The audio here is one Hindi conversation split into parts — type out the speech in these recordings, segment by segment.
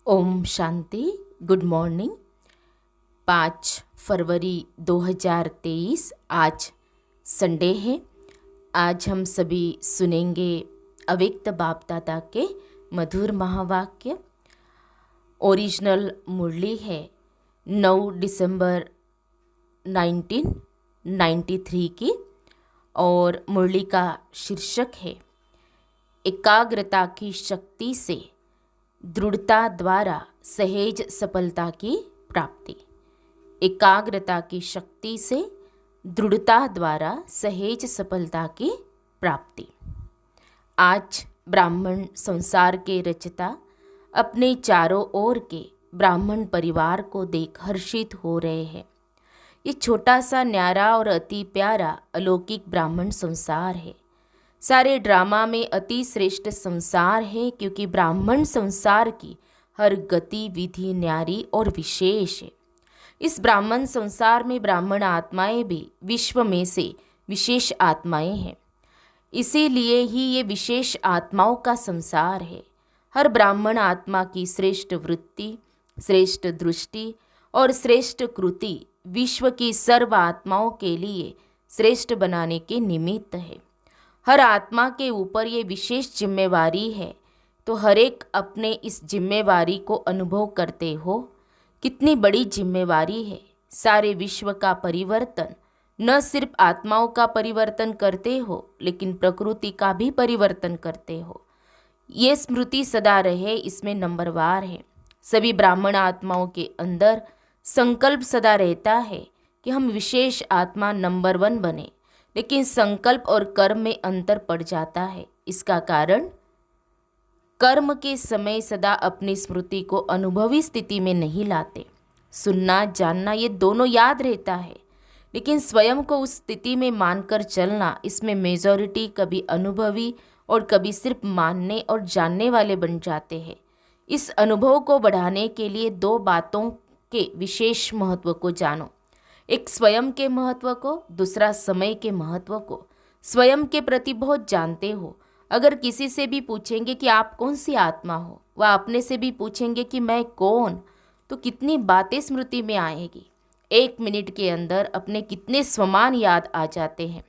ओम शांति। Good morning. 5 फरवरी 2023 आज संडे है। आज हम सभी सुनेंगे अव्यक्त बाप दादा के मधुर महावाक्य। ओरिजिनल मुरली है 9 दिसंबर 1993 की और मुरली का शीर्षक है एकाग्रता की शक्ति से दृढ़ता द्वारा सहज सफलता की प्राप्ति। एकाग्रता की शक्ति से दृढ़ता द्वारा सहज सफलता की प्राप्ति। आज ब्राह्मण संसार के रचयिता अपने चारों ओर के ब्राह्मण परिवार को देख हर्षित हो रहे हैं। ये छोटा सा न्यारा और अति प्यारा अलौकिक ब्राह्मण संसार है। सारे ड्रामा में अति श्रेष्ठ संसार है, क्योंकि ब्राह्मण संसार की हर गतिविधि न्यारी और विशेष है। इस ब्राह्मण संसार में ब्राह्मण आत्माएं भी विश्व में से विशेष आत्माएं हैं। इसीलिए ही ये विशेष आत्माओं का संसार है। हर ब्राह्मण आत्मा की श्रेष्ठ वृत्ति, श्रेष्ठ दृष्टि और श्रेष्ठ कृति विश्व की सर्व आत्माओं के लिए श्रेष्ठ बनाने के निमित्त है। हर आत्मा के ऊपर ये विशेष जिम्मेवारी है, तो हर एक अपने इस जिम्मेवारी को अनुभव करते हो। कितनी बड़ी जिम्मेवारी है। सारे विश्व का परिवर्तन, न सिर्फ आत्माओं का परिवर्तन करते हो, लेकिन प्रकृति का भी परिवर्तन करते हो। ये स्मृति सदा रहे, इसमें नंबरवार है। सभी ब्राह्मण आत्माओं के अंदर संकल्प सदा रहता है कि हम विशेष आत्मा नंबर 1 बने, लेकिन संकल्प और कर्म में अंतर पड़ जाता है। इसका कारण कर्म के समय सदा अपनी स्मृति को अनुभवी स्थिति में नहीं लाते। सुनना जानना ये दोनों याद रहता है, लेकिन स्वयं को उस स्थिति में मानकर चलना, इसमें मेजॉरिटी कभी अनुभवी और कभी सिर्फ मानने और जानने वाले बन जाते हैं। इस अनुभव को बढ़ाने के लिए 2 बातों के विशेष महत्व को जानो। एक स्वयं के महत्व को, दूसरा समय के महत्व को। स्वयं के प्रति बहुत जानते हो। अगर किसी से भी पूछेंगे कि आप कौन सी आत्मा हो, वह अपने से भी पूछेंगे कि मैं कौन, तो कितनी बातें स्मृति में आएगी। 1 मिनट के अंदर अपने कितने स्वमान याद आ जाते हैं।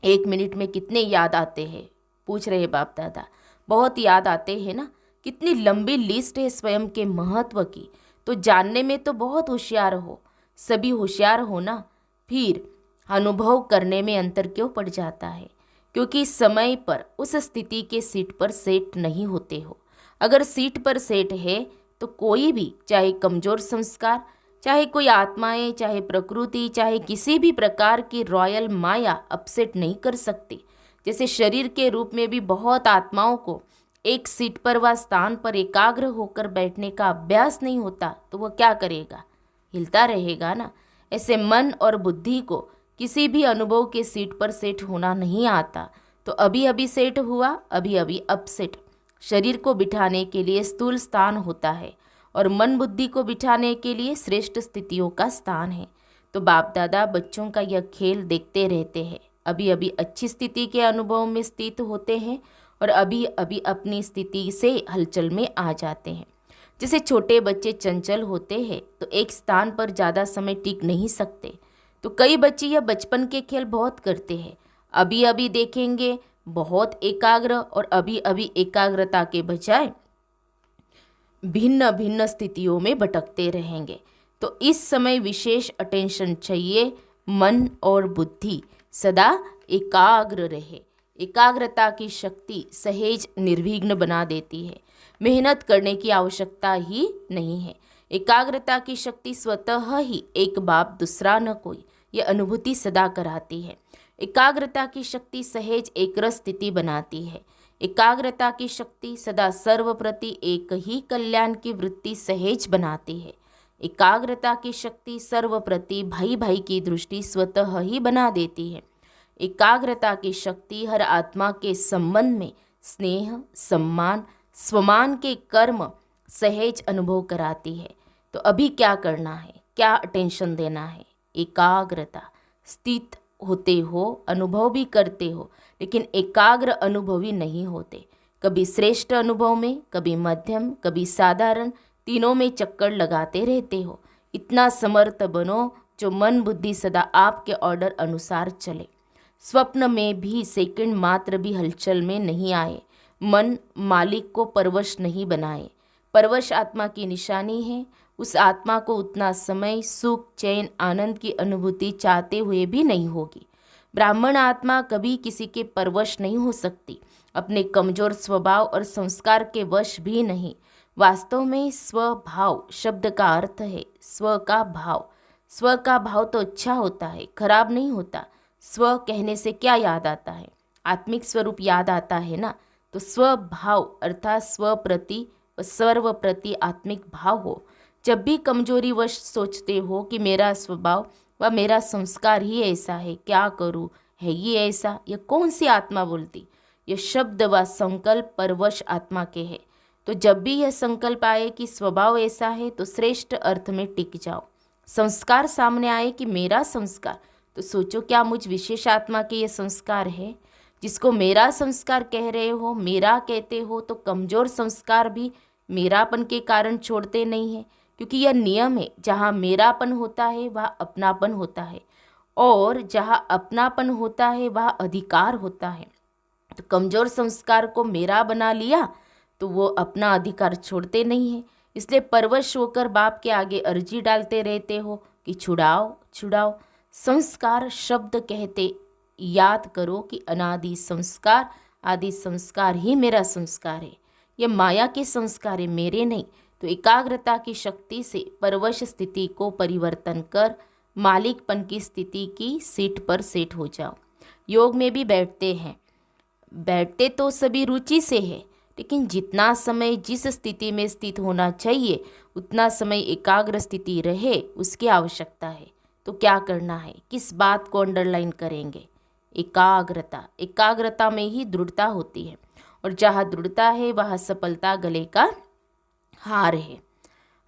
1 मिनट में कितने याद आते हैं, पूछ रहे बाप दादा। बहुत याद आते हैं ना। कितनी लंबी लिस्ट है स्वयं के महत्व की। तो जानने में तो बहुत होशियार हो, सभी होशियार हो ना, फिर अनुभव करने में अंतर क्यों पड़ जाता है? क्योंकि समय पर उस स्थिति के सीट पर सेट नहीं होते हो। अगर सीट पर सेट है तो कोई भी, चाहे कमज़ोर संस्कार, चाहे कोई आत्माएं, चाहे प्रकृति, चाहे किसी भी प्रकार की रॉयल माया अपसेट नहीं कर सकती। जैसे शरीर के रूप में भी बहुत आत्माओं को एक सीट पर व स्थान पर एकाग्र होकर बैठने का अभ्यास नहीं होता, तो वह क्या करेगा? हिलता रहेगा ना। ऐसे मन और बुद्धि को किसी भी अनुभव के सीट पर सेट होना नहीं आता। तो अभी अभी सेट हुआ, अभी अभी अपसेट। शरीर को बिठाने के लिए स्थूल स्थान होता है और मन बुद्धि को बिठाने के लिए श्रेष्ठ स्थितियों का स्थान है। तो बाप दादा बच्चों का यह खेल देखते रहते हैं। अभी अभी अच्छी स्थिति के अनुभव में स्थित होते हैं और अभी अभी अपनी स्थिति से हलचल में आ जाते हैं। जैसे छोटे बच्चे चंचल होते हैं तो एक स्थान पर ज़्यादा समय टिक नहीं सकते। तो कई बच्चे यह बचपन के खेल बहुत करते हैं। अभी अभी देखेंगे बहुत एकाग्र, और अभी अभी एकाग्रता के बजाय भिन्न भिन्न स्थितियों में भटकते रहेंगे। तो इस समय विशेष अटेंशन चाहिए। मन और बुद्धि सदा एकाग्र रहे। एकाग्रता की शक्ति सहज निर्विघ्न बना देती है। मेहनत करने की आवश्यकता ही नहीं है। एकाग्रता की शक्ति स्वतः ही एक बाप दूसरा न कोई, यह अनुभूति सदा कराती है। एकाग्रता की शक्ति सहज एकरस स्थिति बनाती है। एकाग्रता की शक्ति सदा सर्वप्रति एक ही कल्याण की वृत्ति सहज बनाती है। एकाग्रता की शक्ति सर्वप्रति भाई भाई की दृष्टि स्वतः ही बना देती है। एकाग्रता की शक्ति हर आत्मा के संबंध में स्नेह, सम्मान, स्वमान के कर्म सहज अनुभव कराती है। तो अभी क्या करना है, क्या अटेंशन देना है? एकाग्रता। स्थित होते हो, अनुभव भी करते हो, लेकिन एकाग्र अनुभवी नहीं होते। कभी श्रेष्ठ अनुभव में, कभी मध्यम, कभी साधारण, तीनों में चक्कर लगाते रहते हो। इतना समर्थ बनो जो मन बुद्धि सदा आपके ऑर्डर अनुसार चले। स्वप्न में भी सेकंड मात्र भी हलचल में नहीं आए। मन मालिक को परवश नहीं बनाए। परवश आत्मा की निशानी है। उस आत्मा को उतना समय सुख चैन आनंद की अनुभूति चाहते हुए भी नहीं होगी। ब्राह्मण आत्मा कभी किसी के परवश नहीं हो सकती, अपने कमजोर स्वभाव और संस्कार के वश भी नहीं। वास्तव में स्वभाव शब्द का अर्थ है स्व का भाव। स्व का भाव तो अच्छा होता है, खराब नहीं होता। स्व कहने से क्या याद आता है? आत्मिक स्वरूप याद आता है ना। तो स्वभाव अर्थात स्व प्रति व सर्व प्रति आत्मिक भाव हो। जब भी कमजोरी वश सोचते हो कि मेरा स्वभाव व मेरा संस्कार ही ऐसा है, क्या करूँ, है ये ऐसा, यह कौन सी आत्मा बोलती? यह शब्द व संकल्प परवश आत्मा के है। तो जब भी यह संकल्प आए कि स्वभाव ऐसा है तो श्रेष्ठ अर्थ में टिक जाओ। संस्कार सामने आए कि मेरा संस्कार, तो सोचो क्या मुझ विशेष आत्मा के ये संस्कार है? जिसको मेरा संस्कार कह रहे हो, मेरा कहते हो, तो कमजोर संस्कार भी मेरापन के कारण छोड़ते नहीं है। क्योंकि यह नियम है, जहाँ मेरापन होता है वहाँ अपनापन होता है, और जहाँ अपनापन होता है वहाँ अधिकार होता है। तो कमजोर संस्कार को मेरा बना लिया तो वो अपना अधिकार छोड़ते नहीं है। इसलिए परवश होकर बाप के आगे अर्जी डालते रहते हो कि छुड़ाओ छुड़ाओ। संस्कार शब्द कहते याद करो कि अनादि संस्कार आदि संस्कार ही मेरा संस्कार है। ये माया के संस्कार है, मेरे नहीं। तो एकाग्रता की शक्ति से परवश स्थिति को परिवर्तन कर मालिकपन की स्थिति की सीट पर सेट हो जाओ। योग में भी बैठते तो सभी रुचि से है, लेकिन जितना समय जिस स्थिति में स्थित होना चाहिए उतना समय एकाग्र स्थिति रहे उसकी आवश्यकता है। तो क्या करना है, किस बात को अंडरलाइन करेंगे? एकाग्रता। एकाग्रता में ही दृढ़ता होती है, और जहाँ दृढ़ता है वहाँ सफलता गले का हार है।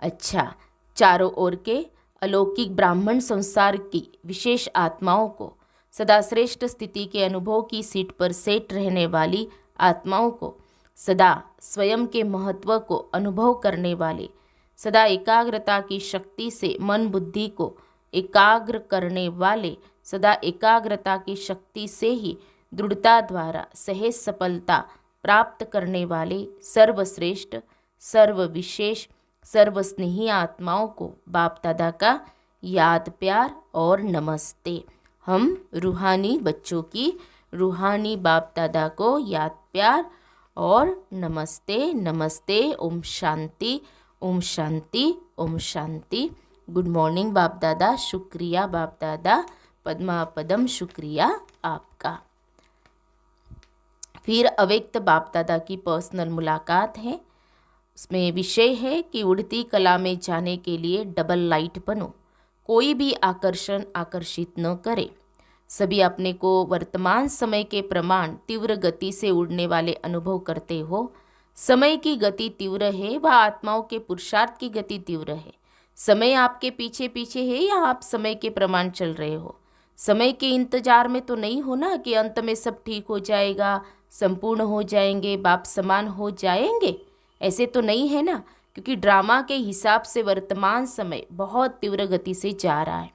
अच्छा, चारों ओर के अलौकिक ब्राह्मण संसार की विशेष आत्माओं को, सदा श्रेष्ठ स्थिति के अनुभव की सीट पर सेट रहने वाली आत्माओं को, सदा स्वयं के महत्व को अनुभव करने वाले, सदा एकाग्रता की शक्ति से मन बुद्धि को एकाग्र करने वाले, सदा एकाग्रता की शक्ति से ही दृढ़ता द्वारा सहज सफलता प्राप्त करने वाले सर्वश्रेष्ठ सर्वविशेष सर्वस्नेही आत्माओं को बाप दादा का याद प्यार और नमस्ते। हम रूहानी बच्चों की रूहानी बाप दादा को याद प्यार और नमस्ते नमस्ते। ओम शांति ओम शांति ओम शांति। गुड मॉर्निंग बाप दादा, शुक्रिया बाप दादा, पद्मा पदम शुक्रिया आपका। फिर अव्यक्त बाप दादा की पर्सनल मुलाकात है। उसमें विषय है कि उड़ती कला में जाने के लिए डबल लाइट बनो। कोई भी आकर्षण आकर्षित न करे। सभी अपने को वर्तमान समय के प्रमाण तीव्र गति से उड़ने वाले अनुभव करते हो। समय की गति तीव्र है, वह आत्माओं के पुरुषार्थ की गति तीव्र है। समय आपके पीछे पीछे है या आप समय के प्रमाण चल रहे हो? समय के इंतजार में तो नहीं हो ना कि अंत में सब ठीक हो जाएगा, संपूर्ण हो जाएंगे, बाप समान हो जाएंगे, ऐसे तो नहीं है ना। क्योंकि ड्रामा के हिसाब से वर्तमान समय बहुत तीव्र गति से जा रहा है,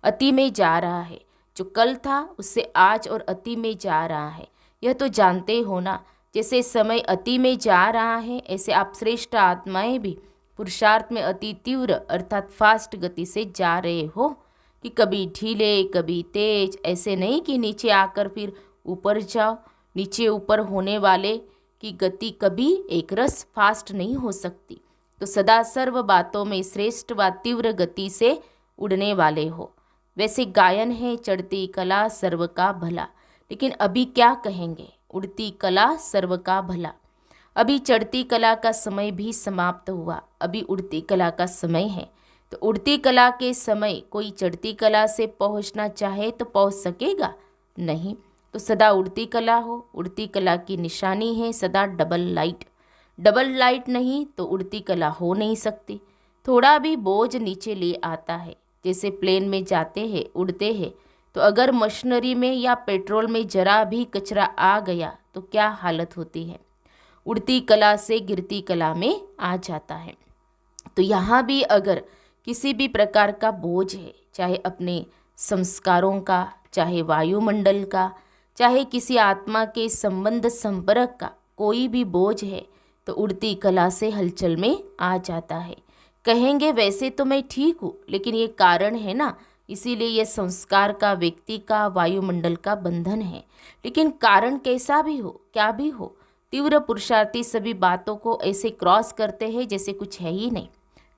अति में जा रहा है। जो कल था उससे आज और अति में जा रहा है, यह तो जानते हो ना। जैसे समय अति में जा रहा है, ऐसे आप श्रेष्ठ आत्माएं भी पुरुषार्थ में अति तीव्र अर्थात फास्ट गति से जा रहे हो, कि कभी ढीले कभी तेज, ऐसे नहीं कि नीचे आकर फिर ऊपर जाओ। नीचे ऊपर होने वाले की गति कभी एक रस फास्ट नहीं हो सकती। तो सदा सर्व बातों में श्रेष्ठ व तीव्र गति से उड़ने वाले हो। वैसे गायन है चढ़ती कला सर्व का भला, लेकिन अभी क्या कहेंगे? उड़ती कला सर्व का भला। अभी चढ़ती कला का समय भी समाप्त हुआ, अभी उड़ती कला का समय है। तो उड़ती कला के समय कोई चढ़ती कला से पहुंचना चाहे तो पहुंच सकेगा? नहीं। तो सदा उड़ती कला हो। उड़ती कला की निशानी है सदा डबल लाइट। डबल लाइट नहीं तो उड़ती कला हो नहीं सकती। थोड़ा भी बोझ नीचे ले आता है, जैसे प्लेन में जाते हैं उड़ते हैं, तो अगर मशीनरी में या पेट्रोल में जरा भी कचरा आ गया तो क्या हालत होती है? उड़ती कला से गिरती कला में आ जाता है। तो यहाँ भी अगर किसी भी प्रकार का बोझ है, चाहे अपने संस्कारों का, चाहे वायुमंडल का, चाहे किसी आत्मा के संबंध संपर्क का कोई भी बोझ है, तो उड़ती कला से हलचल में आ जाता है। कहेंगे वैसे तो मैं ठीक हूँ, लेकिन ये कारण है ना, इसीलिए ये संस्कार का, व्यक्ति का, वायुमंडल का बंधन है। लेकिन कारण कैसा भी हो, क्या भी हो, तीव्र पुरुषार्थी सभी बातों को ऐसे क्रॉस करते हैं जैसे कुछ है ही नहीं,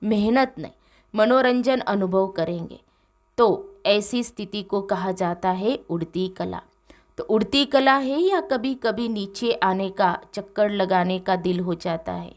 मेहनत नहीं, मनोरंजन अनुभव करेंगे। तो ऐसी स्थिति को कहा जाता है उड़ती कला। तो उड़ती कला है या कभी कभी नीचे आने का, चक्कर लगाने का दिल हो जाता है।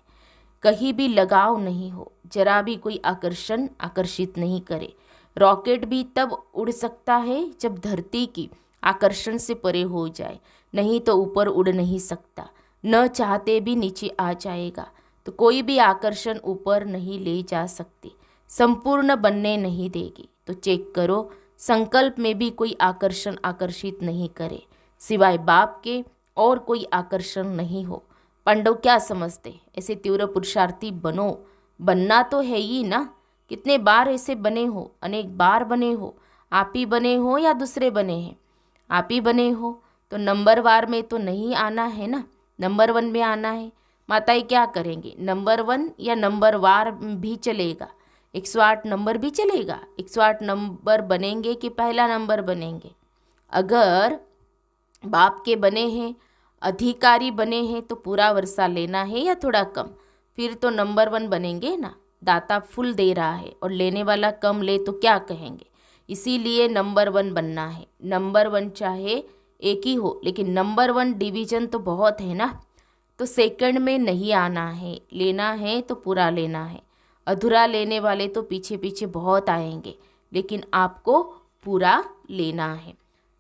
कहीं भी लगाव नहीं हो, जरा भी कोई आकर्षण आकर्षित नहीं करे। रॉकेट भी तब उड़ सकता है जब धरती की आकर्षण से परे हो जाए, नहीं तो ऊपर उड़ नहीं सकता, न चाहते भी नीचे आ जाएगा। तो कोई भी आकर्षण ऊपर नहीं ले जा सकती, संपूर्ण बनने नहीं देगी। तो चेक करो, संकल्प में भी कोई आकर्षण आकर्षित नहीं करे, सिवाय बाप के और कोई आकर्षण नहीं हो। पांडव क्या समझते, ऐसे तीव्र पुरुषार्थी बनो, बनना तो है ही ना। कितने बार ऐसे बने हो, अनेक बार बने हो। आप ही बने हो या दूसरे बने हैं, आप ही बने हो। तो नंबर वार में तो नहीं आना है ना, नंबर वन में आना है। माताएं क्या करेंगी, नंबर वन या नंबर वार भी चलेगा, 108 नंबर भी चलेगा। 108 नंबर बनेंगे कि पहला नंबर बनेंगे। अगर बाप के बने हैं, अधिकारी बने हैं, तो पूरा वर्षा लेना है या थोड़ा कम, फिर तो नंबर वन बनेंगे ना। दाता फुल दे रहा है और लेने वाला कम ले तो क्या कहेंगे। इसीलिए नंबर वन बनना है। नंबर वन चाहे एक ही हो, लेकिन नंबर वन डिवीजन तो बहुत है ना। तो सेकंड में नहीं आना है, लेना है तो पूरा लेना है। अधूरा लेने वाले तो पीछे पीछे बहुत आएंगे, लेकिन आपको पूरा लेना है।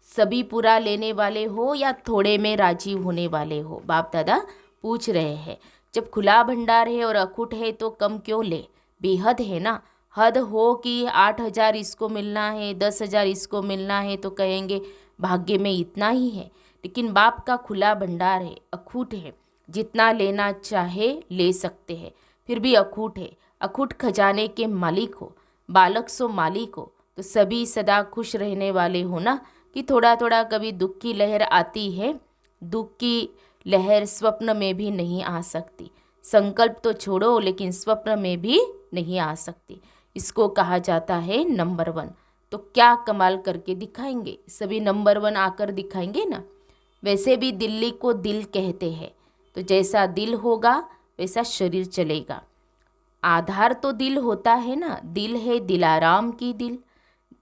सभी पूरा लेने वाले हो या थोड़े में राजी होने वाले हो, बाप दादा पूछ रहे हैं। जब खुला भंडार है और अखुट है तो कम क्यों ले, बेहद है ना। हद हो कि 8,000 इसको मिलना है, 10,000 इसको मिलना है, तो कहेंगे भाग्य में इतना ही है। लेकिन बाप का खुला भंडार है, अखूट है, जितना लेना चाहे ले सकते हैं, फिर भी अखूट है। अखूट खजाने के मालिक हो, बालक सो मालिक हो। तो सभी सदा खुश रहने वाले हो ना, कि थोड़ा थोड़ा कभी दुख की लहर आती है। दुख की लहर स्वप्न में भी नहीं आ सकती। संकल्प तो छोड़ो, लेकिन स्वप्न में भी नहीं आ सकती। इसको कहा जाता है नंबर वन। तो क्या कमाल करके दिखाएंगे, सभी नंबर वन आकर दिखाएंगे ना। वैसे भी दिल्ली को दिल कहते हैं, तो जैसा दिल होगा वैसा शरीर चलेगा। आधार तो दिल होता है ना, दिल है दिलाराम की दिल।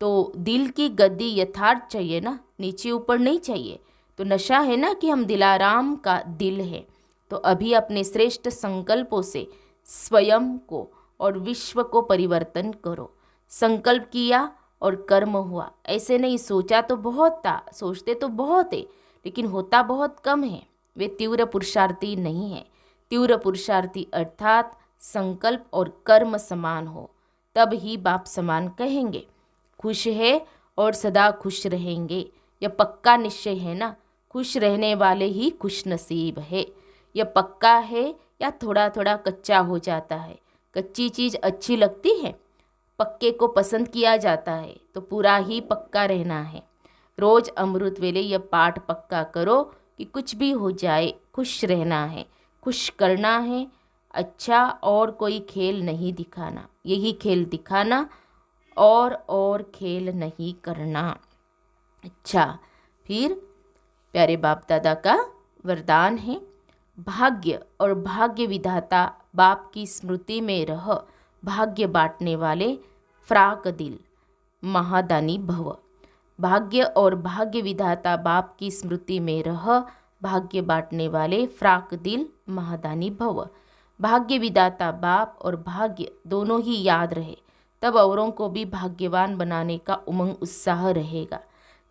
तो दिल की गद्दी यथार्थ चाहिए ना, नीचे ऊपर नहीं चाहिए। तो नशा है ना कि हम दिलाराम का दिल है। तो अभी अपने श्रेष्ठ संकल्पों से स्वयं को और विश्व को परिवर्तन करो। संकल्प किया और कर्म हुआ, ऐसे नहीं। सोचा तो बहुत था, सोचते तो बहुत है, लेकिन होता बहुत कम है। वे तीव्र पुरुषार्थी नहीं है। तीव्र पुरुषार्थी अर्थात संकल्प और कर्म समान हो, तब ही बाप समान कहेंगे। खुश है और सदा खुश रहेंगे, यह पक्का निश्चय है ना। खुश रहने वाले ही खुश नसीब है। यह पक्का है या थोड़ा थोड़ा कच्चा हो जाता है। कच्ची चीज़ अच्छी लगती है, पक्के को पसंद किया जाता है, तो पूरा ही पक्का रहना है। रोज अमृत वेले यह पाठ पक्का करो कि कुछ भी हो जाए खुश रहना है, खुश करना है। अच्छा और कोई खेल नहीं दिखाना, यही खेल दिखाना, और खेल नहीं करना। अच्छा, फिर प्यारे बाप दादा का वरदान है, भाग्य और भाग्य विधाता बाप की स्मृति में रह, भाग्य बांटने वाले फ्राक दिल महादानी भव। भाग्य और भाग्य विधाता बाप की स्मृति में रह, भाग्य बांटने वाले फ्राक दिल महादानी भव। भाग्य विधाता बाप और भाग्य दोनों ही याद रहे, तब औरों को भी भाग्यवान बनाने का उमंग उत्साह रहेगा।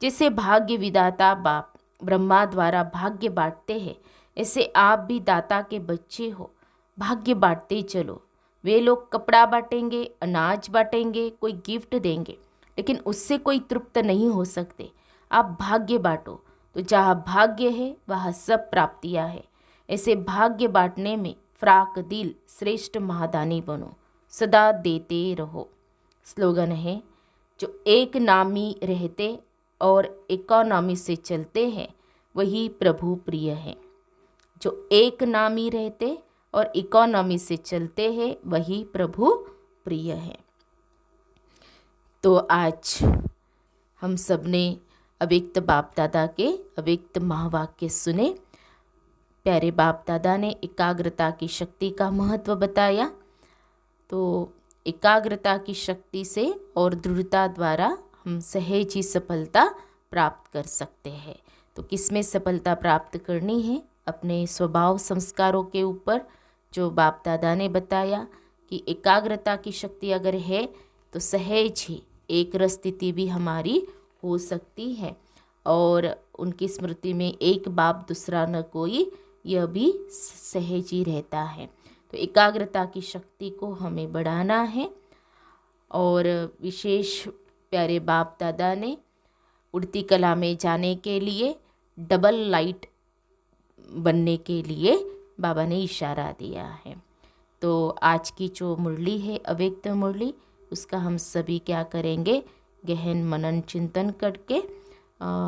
जैसे भाग्य विधाता बाप ब्रह्मा द्वारा भाग्य बांटते हैं, ऐसे आप भी दाता के बच्चे हो, भाग्य बांटते चलो। वे लोग कपड़ा बांटेंगे, अनाज बांटेंगे, कोई गिफ्ट देंगे, लेकिन उससे कोई तृप्त नहीं हो सकते। आप भाग्य बांटो, तो जहाँ भाग्य है वहाँ सब प्राप्तियाँ है। ऐसे भाग्य बांटने में फ्राक दिल श्रेष्ठ महादानी बनो। सदा देते रहो। स्लोगन है, जो एक नामी रहते और इकोनॉमी से चलते हैं वही प्रभु प्रिय है। जो एक नामी रहते और इकोनॉमी से चलते हैं वही प्रभु प्रिय है। तो आज हम सब ने अव्यक्त बाप दादा के अव्यक्त महावाक्य सुने। प्यारे बाप दादा ने एकाग्रता की शक्ति का महत्व बताया। तो एकाग्रता की शक्ति से और दृढ़ता द्वारा हम सहज ही सफलता प्राप्त कर सकते हैं। तो किसमें सफलता प्राप्त करनी है? अपने स्वभाव संस्कारों के ऊपर, जो बाप दादा ने बताया कि एकाग्रता की शक्ति अगर है तो सहज ही एक रस स्थिति भी हमारी हो सकती है। और उनकी स्मृति में एक बाप दूसरा न कोई, यह भी सहज ही रहता है। तो एकाग्रता की शक्ति को हमें बढ़ाना है। और विशेष प्यारे बाप दादा ने उड़ती कला में जाने के लिए, डबल लाइट बनने के लिए बाबा ने इशारा दिया है। तो आज की जो मुरली है अव्यक्त मुरली, उसका हम सभी क्या करेंगे? गहन मनन चिंतन करके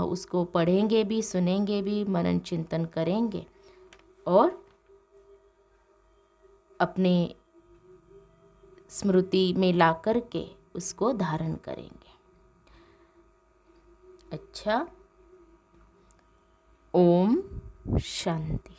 उसको पढ़ेंगे भी, सुनेंगे भी, मनन चिंतन करेंगे और अपने स्मृति में ला करके उसको धारण करेंगे। अच्छा, ओम शांति।